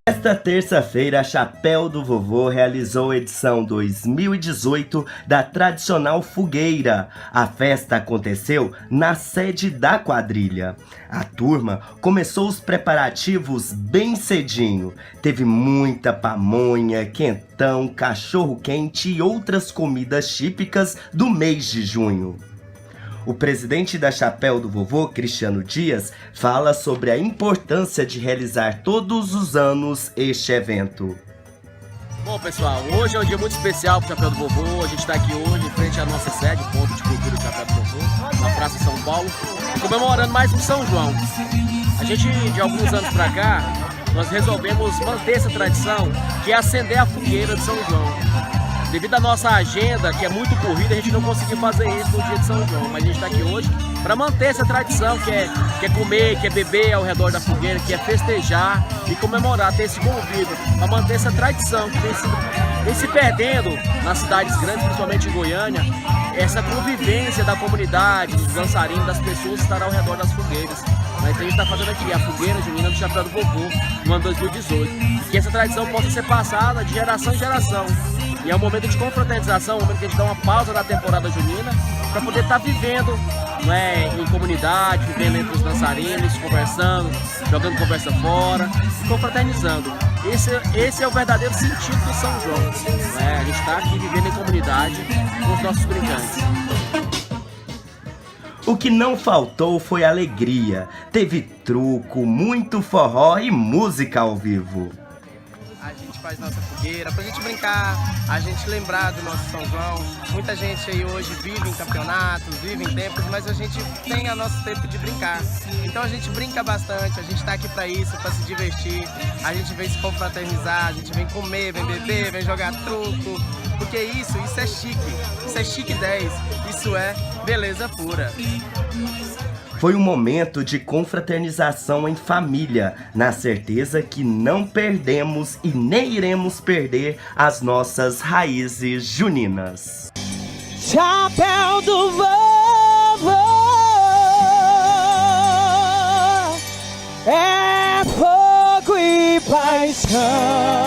Nesta terça-feira, a Chapéu do Vovô realizou a edição 2018 da tradicional fogueira. A festa aconteceu na sede da quadrilha. A turma começou os preparativos bem cedinho. Teve muita pamonha, quentão, cachorro-quente e outras comidas típicas do mês de junho. O presidente da Chapéu do Vovô, Cristiano Dias, fala sobre a importância de realizar todos os anos este evento. Bom, pessoal, hoje é um dia muito especial para o Chapéu do Vovô. A gente está aqui hoje em frente à nossa sede, Ponto de Cultura do Chapéu do Vovô, na Praça São Paulo, comemorando mais um São João. A gente, de alguns anos para cá, nós resolvemos manter essa tradição, que é acender a fogueira de São João. Devido à nossa agenda, que é muito corrida, a gente não conseguiu fazer isso no dia de São João. Mas a gente está aqui hoje para manter essa tradição, que é comer, que é beber ao redor da fogueira, que é festejar e comemorar, ter esse convívio, para manter essa tradição que vem se perdendo nas cidades grandes, principalmente em Goiânia, essa convivência da comunidade, dos dançarinos, das pessoas estar ao redor das fogueiras. Mas a gente está fazendo aqui a fogueira junina do Chapéu do Vovô, no ano 2018. Que essa tradição possa ser passada de geração em geração. E é um momento de confraternização, um momento que a gente dá uma pausa da temporada junina para poder estar vivendo, em comunidade, vivendo entre os dançarinos, conversando, jogando conversa fora, confraternizando. Esse é o verdadeiro sentido do São João. A gente está aqui vivendo em comunidade com os nossos brincantes. O que não faltou foi alegria. Teve truco, muito forró e música ao vivo. A gente faz nossa fogueira pra gente brincar, a gente lembrar do nosso São João. Muita gente aí hoje vive em campeonatos, vive em tempos, mas a gente tem o nosso tempo de brincar. Então a gente brinca bastante, a gente tá aqui pra isso, pra se divertir. A gente vem se confraternizar, a gente vem comer, vem beber, vem jogar truco. Porque isso é chique 10, isso é beleza pura. Foi um momento de confraternização em família, na certeza que não perdemos e nem iremos perder as nossas raízes juninas. Chapéu do Vovô é fogo e paixão.